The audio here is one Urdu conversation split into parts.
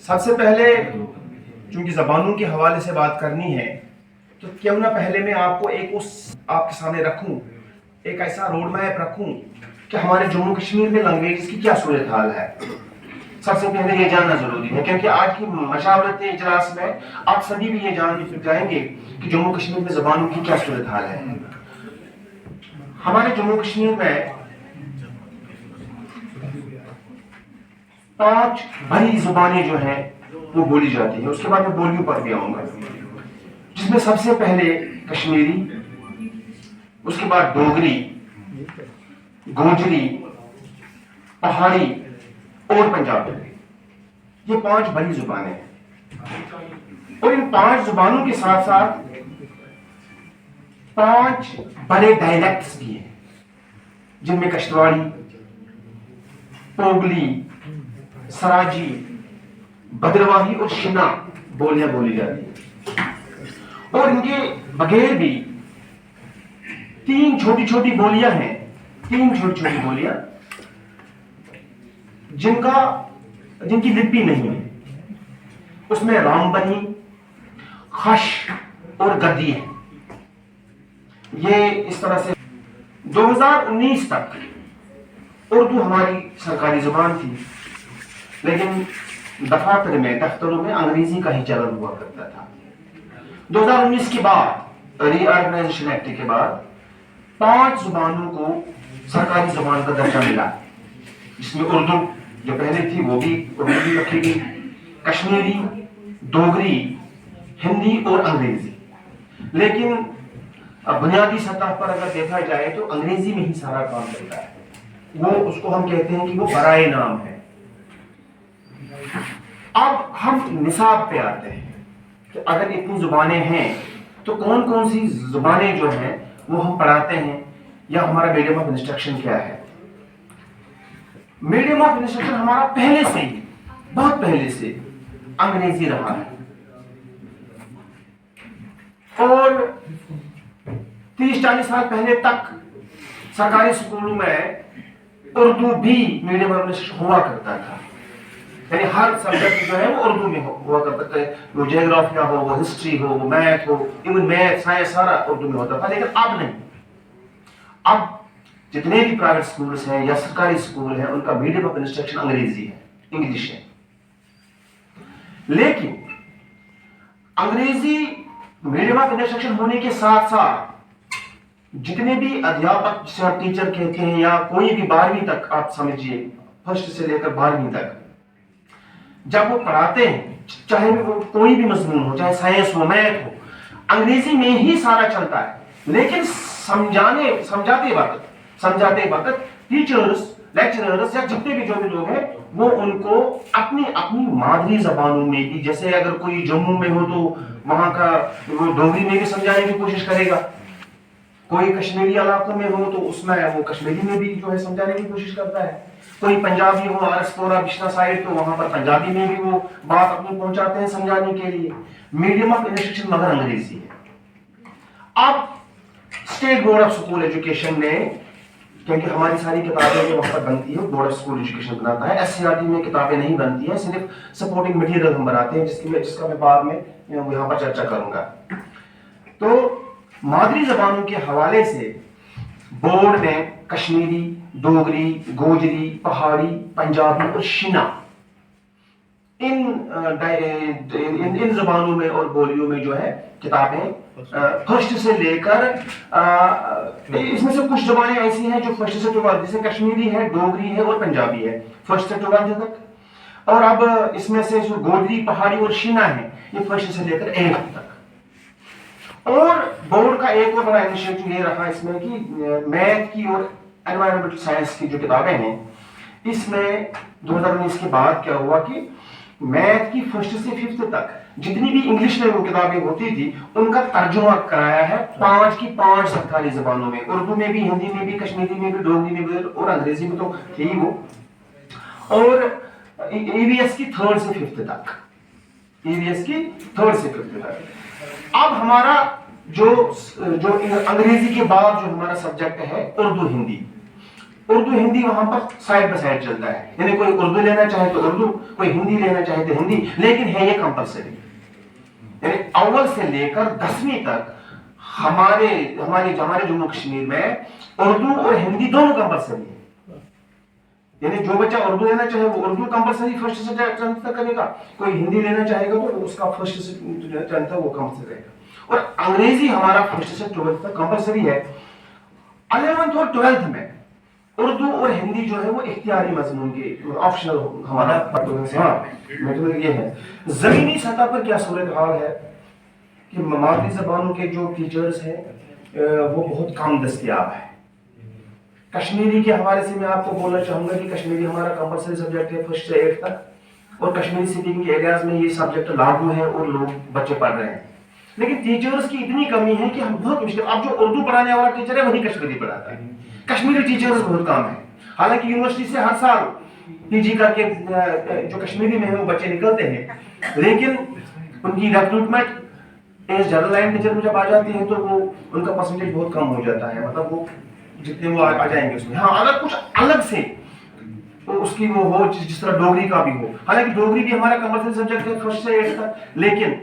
سب سے پہلے چونکہ زبانوں کے حوالے سے بات کرنی ہے تو کیوں نہ پہلے میں آپ کو آپ کے سامنے رکھوں، ایک ایسا روڈ میپ رکھوں کہ ہمارے جموں کشمیر میں لینگویج کی کیا صورتحال ہے۔ سب سے پہلے یہ جاننا ضروری ہے کیونکہ آج کی مشاورتی اجلاس میں آپ سبھی بھی یہ جان جائیں گے کہ جموں کشمیر میں زبانوں کی کیا صورتحال ہے۔ ہمارے جموں کشمیر میں 5 بڑی زبانیں جو ہیں وہ بولی جاتی ہیں، اس کے بعد میں بولیوں پر بھی آؤں گا، جس میں سب سے پہلے کشمیری، اس کے بعد ڈوگری، گوجری، پہاڑی اور پنجابی۔ یہ 5 بڑی زبانیں ہیں، اور ان 5 زبانوں کے ساتھ ساتھ 5 بڑے ڈائلیکٹس بھی ہیں، جن میں کشتواڑی، پوگلی، سراجی، بدرواہی اور شنا بولیاں بولی جاتی ہیں۔ اور ان کے بغیر بھی 3 چھوٹی چھوٹی بولیاں ہیں، 3 چھوٹی چھوٹی بولیاں جن کی لپی نہیں ہے۔ اس میں رام بنی، خش اور گدی ہے۔ یہ اس طرح سے 2019 تک اردو ہماری سرکاری زبان تھی، لیکن دفاتر میں دفتروں میں انگریزی کا ہی چلن ہوا کرتا تھا۔ 2019 کے بعد ری آرگنائزیشن ایکٹ کے بعد 5 زبانوں کو سرکاری زبان کا درجہ ملا، جس میں اردو جو پہلے تھی وہ بھی رکھی گئی، کشمیری، ڈوگری، ہندی اور انگریزی۔ لیکن بنیادی سطح پر اگر دیکھا جائے تو انگریزی میں ہی سارا کام چلتا ہے، وہ اس کو ہم کہتے ہیں کہ وہ برائے نام ہے۔ اب ہم نصاب پہ آتے ہیں کہ اگر اتنی زبانیں ہیں تو کون کون سی زبانیں جو ہیں وہ ہم پڑھاتے ہیں، یا ہمارا میڈیم آف انسٹرکشن کیا ہے۔ میڈیم آف انسٹرکشن ہمارا پہلے سے ہی، بہت پہلے سے انگریزی رہا ہے، اور 30-40 سال پہلے تک سرکاری اسکولوں میں اردو بھی میڈیم آف انسٹرکشن ہوا کرتا تھا، یعنی ہر سبجیکٹ جو ہے وہ اردو میں ہوا کرتا ہے، وہ جیوگرافیا ہو، وہ ہسٹری ہو، وہ میتھ ہو، ایون میتھ سائنس سارا اردو میں ہوتا تھا۔ لیکن اب نہیں، اب جتنے بھی پرائیویٹ سکولز ہیں یا سرکاری سکول ہیں ان کا میڈیم آف انسٹرکشن انگریزی ہے، انگلش ہے۔ لیکن انگریزی میڈیم آف انسٹرکشن ہونے کے ساتھ ساتھ جتنے بھی ادھیاپک جسے آپ ٹیچر کہتے ہیں، یا کوئی بھی 12ویں تک آپ سمجھیے، فرسٹ سے لے کر 12ویں تک جب وہ پڑھاتے ہیں، چاہے وہ کوئی بھی مضمون ہو، چاہے سائنس ہو، میتھ ہو، انگریزی میں ہی سارا چلتا ہے۔ لیکن سمجھاتے وقت ٹیچرز، لیکچررز یا جتنے بھی جو بھی لوگ ہیں وہ ان کو اپنی مادری زبانوں میں بھی، جیسے اگر کوئی جموں میں ہو تو وہاں کا وہ ڈوگری میں بھی سمجھانے کی کوشش کرے گا، کوئی کشمیری علاقوں میں ہو تو اس میں وہ کشمیری میں بھی جو ہے سمجھانے کی کوشش کرتا ہے، کوئی پنجابی ہو آرسپورا بشنا سائڈ تو وہاں پر پنجابی میں بھی وہ بات اپنی پہنچاتے ہیں سمجھانے کے لیے۔ میڈیم آف انسٹرکشن مگر انگریزی ہے۔ اب state board of school education نے، کیونکہ ہماری ساری کتابیں جو وہاں پر بنتی ہے بورڈ آف اسکول ایجوکیشن بناتا ہے، ایس سی آر ٹی میں کتابیں نہیں بنتی ہیں، صرف سپورٹنگ مٹیریل ہم بناتے ہیں، جس کا میں بعد میں یہاں پر چرچا کروں گا۔ تو مادری زبانوں کے حوالے سے بورڈ میں کشمیری، ڈوگری، گوجری، پہاڑی، پنجابی اور شنا، ان زبانوں میں اور بولیوں میں جو ہے کتابیں فرسٹ سے لے کر اس میں سے کچھ زبانیں ایسی ہیں جو فرسٹ سے 12، جیسے کشمیری ہے، ڈوگری ہے اور پنجابی ہے، فرسٹ سے 12 تک۔ اور اب اس میں سے جو گوجری، پہاڑی اور شنا ہے یہ فرسٹ سے لے کر 8 تک۔ اور بورڈ کا ایک اور بڑا انیشیٹو یہ رہا اس میں کہ میتھ کی اور انوائرمنٹل سائنس کی جو کتابیں ہیں، اس میں 2019 کے بعد کیا ہوا کہ میتھ کی فرسٹ سے 5 تک جتنی بھی انگلش میں وہ کتابیں ہوتی تھی ان کا ترجمہ کرایا ہے 5 کی 5 سرکاری زبانوں میں، اردو میں بھی، ہندی میں بھی، کشمیری میں بھی، ڈوگری میں بھی اور انگریزی میں تو تھی وہ، اور ای وی ایس کی 3rd سے 5th تک، ای وی ایس کی 3rd سے 5th تک۔ اب ہمارا جو انگریزی کے بعد جو ہمارا سبجیکٹ ہے اردو ہندی، اردو ہندی وہاں پر سائڈ بائی سائڈ چلتا ہے، یعنی کوئی اردو لینا چاہے تو اردو، کوئی ہندی لینا چاہے تو ہندی، لیکن ہے یہ کمپلسری، یعنی اول سے لے کر 10ویں تک ہمارے جموں کشمیر میں اردو اور ہندی دونوں کمپلسری ہے، یعنی جو بچہ اردو لینا چاہے وہ اردو کمپلسری فرسٹ سے 10th تک کرے گا، کوئی ہندی لینا چاہے گا تو اس کا فرسٹ سے 10th تک وہ کمپلسری رہے گا، اور انگریزی ہمارا فرسٹ سے 12th تک کمپلسری ہے۔ 11th اور 12th میں اردو اور ہندی جو ہے وہ اختیاری مضمون کے آپشنل ہمارا مطلب یہ ہے۔ زمینی سطح پر کیا صورتحال ہے کہ مادری زبانوں کے جو ٹیچرز ہیں وہ بہت کم دستیاب ہے۔ کشمیری کے حوالے سے میں آپ کو بولنا چاہوں گا کہ کشمیری ہمارا کمپلسری سبجیکٹ ہے فرسٹ سے 8th تک، اور کشمیری اسپیکنگ ایریاز میں یہ سبجیکٹ لاگو ہے اور لوگ بچے پڑھ رہے ہیں، لیکن ٹیچرز کی اتنی کمی ہے کہ ہم بہت مشکل، اب جو اردو پڑھانے والا ٹیچر ہے وہی کشمیری پڑھاتا ہے، کشمیری ٹیچرز بہت کم ہیں، حالانکہ یونیورسٹی سے ہر سال پی جی کر کے جو کشمیری میں ہے وہ بچے نکلتے ہیں، لیکن ان کی recruitment as general line teacher میں جب آ جاتی ہے تو وہ ان کا پرسنٹیج بہت کم ہو جاتا ہے، مطلب وہ جتنے وہ آ جائیں گے اس میں۔ ہاں اگر کچھ الگ سے تو اس کی وہ ہو جس طرح ڈوگری کا بھی ہو، حالانکہ ڈوگری بھی ہمارا کمپلسری سبجیکٹ ہے فرسٹ سے 8th تک، لیکن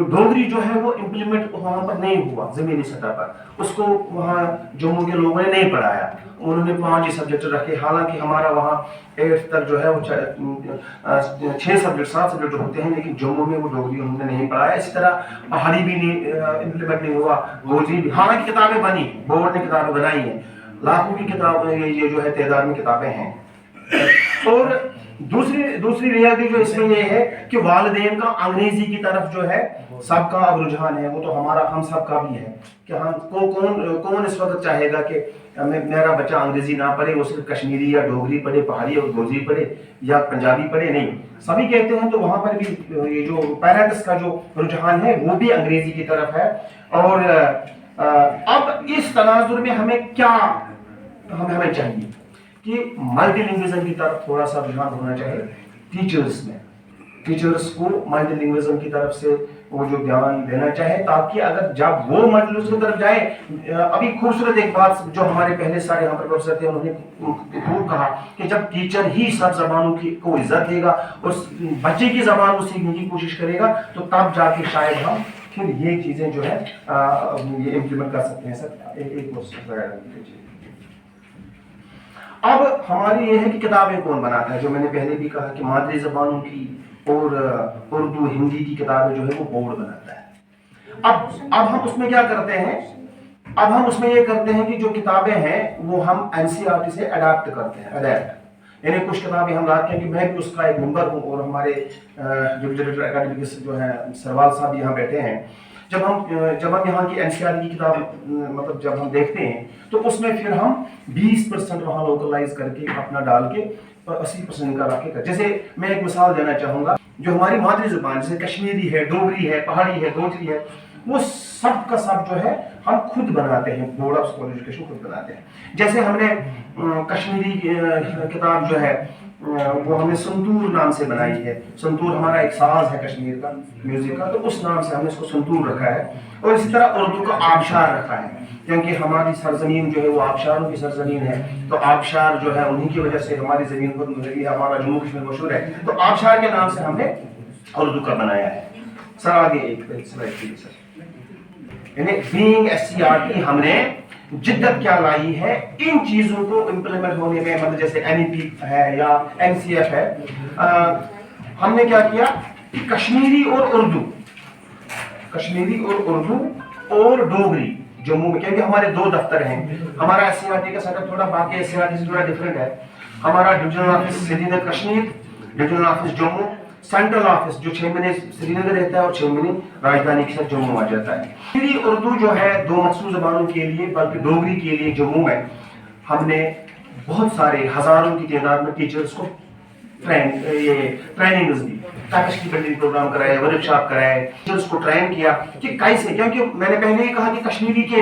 ڈوگری جو ہے وہ امپلیمنٹ وہاں پر نہیں ہوا زمینی سطح پر، اس کو وہاں جموں کے لوگوں نے نہیں پڑھایا، انہوں نے 5 ہی سبجیکٹ رکھے، حالانکہ ہمارا وہاں 8th تک جو ہے وہ 6 سبجیکٹ 7 سبجیکٹ ہوتے ہیں، لیکن جموں میں وہ ڈوگری انہوں نے نہیں پڑھایا۔ اسی طرح پہاڑی بھی نہیں امپلیمنٹ نہیں ہوا، گوجری بھی، حالانکہ کتابیں بنی، بورڈ نے کتابیں بنائی ہیں، لاکھوں کی کتابیں یہ جو ہے تعداد میں کتابیں ہیں۔ اور دوسری ریالٹی جو اس میں یہ ہے کہ والدین کا انگریزی کی طرف جو ہے سب کا اب رجحان ہے، وہ تو ہم سب کا بھی ہے کہ ہم کون اس وقت چاہے گا کہ میرا بچہ انگریزی نہ پڑھے، وہ صرف کشمیری یا ڈوگری پڑھے، پہاڑی اور گوجری پڑھے یا پنجابی پڑھے، نہیں، سبھی کہتے ہیں، تو وہاں پر بھی یہ جو پیرنٹس کا جو رجحان ہے وہ بھی انگریزی کی طرف ہے۔ اور اب اس تناظر میں ہمیں کیا ہمیں چاہیے کہ ملٹی لنگویزم کی طرف تھوڑا سا رجحان ہونا چاہیے ٹیچرز میں، ٹیچرز کو ملٹی لنگویزم کی طرف سے وہ جو دھیان دینا چاہے، تاکہ اگر جب وہ ملٹی لنگویزم کی طرف جائے، ابھی خوبصورت ایک بات جو ہمارے پہلے سارے یہاں پر پروفیسر تھے انہوں نے خوب کہا کہ جب ٹیچر ہی سب زبانوں کو عزت دے گا اور بچے کی زبان کو سیکھنے کی کوشش کرے گا، تو تب جا کے شاید ہم پھر یہ چیزیں جو ہے یہ امپلیمنٹ کر سکتے ہیں۔ سر ایک اب ہماری یہ ہے کہ کتابیں کون بناتا ہے، جو میں نے پہلے بھی کہا کہ مادری زبانوں کی اور اردو ہندی کی کتابیں جو ہے وہ بورڈ بناتا ہے۔ اب ہم اس میں کیا کرتے ہیں، اب ہم اس میں یہ کرتے ہیں کہ جو کتابیں ہیں وہ ہم NCERT سے اڈاپٹ کرتے ہیں، یعنی کچھ کتابیں ہم لاتے ہیں کہ میں بھی اس کا ایک ممبر ہوں، اور ہمارے ڈپٹی ڈائریکٹر اکیڈمکس جو ہیں سروال صاحب یہاں بیٹھے ہیں، جب ہم یہاں کی NCERT کی کتاب مطلب جب ہم دیکھتے ہیں تو اس میں پھر ہم 20% وہاں لوکلائز کر کے اپنا ڈال کے 80% کا رکھ کے، جیسے میں ایک مثال دینا چاہوں گا، جو ہماری مادری زبان جیسے کشمیری ہے، ڈوگری ہے، پہاڑی ہے، گوجری ہے، وہ سب کا سب جو ہے ہم خود بناتے ہیں، بورڈ آف اسکول ایجوکیشن خود بناتے ہیں۔ جیسے ہم نے کشمیری کتاب جو ہے وہ ہم نے سنتور نام سے بنائی ہے، سنتور ہمارا ایک ساز ہے کشمیر کا میوزک کا، تو اس نام سے ہم نے اس کو سنتور رکھا ہے۔ اور اسی طرح اردو کا آبشار رکھا ہے، کیونکہ ہماری سرزمین جو ہے وہ آبشاروں کی سرزمین ہے، تو آبشار جو ہے انہی کی وجہ سے ہماری زمین پر ہمارا جموں کشمیر مشہور ہے، تو آبشار کے نام سے ہم نے اردو کا بنایا ہے۔ سر آگے ایک سلائڈ سر، یعنی بینگ SCRT ہم نے جدت کیا لائی ہے ان چیزوں کو امپلیمنٹ ہونے میں، مطلب جیسے NEP ہے یا NCF ہے، ہم نے کیا کیا، کشمیری اور اردو اور ڈوگری جموں میں، کیونکہ ہمارے 2 دفتر ہیں، ہمارا SCRT کا سیٹ اپ تھوڑا باقی SCRT سے تھوڑا ڈفرینٹ ہے، ہمارا divisional office Srinagar Kashmir, divisional office Jammu, central office جو 6 مہینے سری نگر رہتا ہے اور 6 مہینے راجدھانی کے ساتھ جموں آ جاتا ہے۔ کشمیری اردو جو ہے 2 مخصوص زبانوں کے لیے، بلکہ ڈوگری کے لیے جموں میں ہم نے بہت سارے ہزاروں کی تعداد میں ٹیچرز کو ٹریننگز دی، کیپیسٹی بلڈنگ پروگرام کرائے، ورک شاپ کرائے، ٹیچرز کو ٹرین کیا کہ کیسے، کیونکہ میں نے پہلے ہی کہا کہ کشمیری کے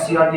SCRT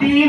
3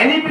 NEP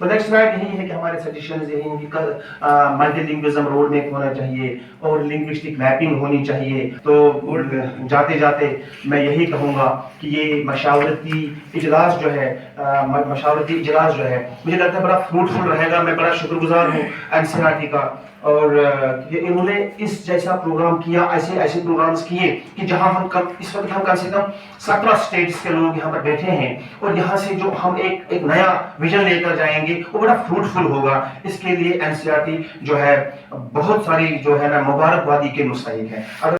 تو نیکسٹ رائٹ یہی ہے کہ ہمارے سجیشنز یہی ہیں کہ ملٹی لنگوزم روڈ میپ ہونا چاہیے اور لنگوسٹک میپنگ ہونی چاہیے. تو جاتے جاتے میں یہی کہوں گا کہ یہ مشاورتی اجلاس جو ہے مجھے لگتا ہے بڑا فروٹفل رہے گا. میں بڑا شکر گزار ہوں NCERT کا اور انہوں نے اس جیسا پروگرام کیا, ایسے پروگرامز کیے کہ جہاں ہم اس وقت ہم کم سے کم 17 اسٹیٹس کے لوگ یہاں پر بیٹھے ہیں اور یہاں سے جو ہم ایک نیا ویژن لے کر جائیں گے وہ بڑا فروٹفل ہوگا. اس کے لیے NCERT جو ہے بہت ساری جو ہے نا مبارکبادی کے مستحق ہے.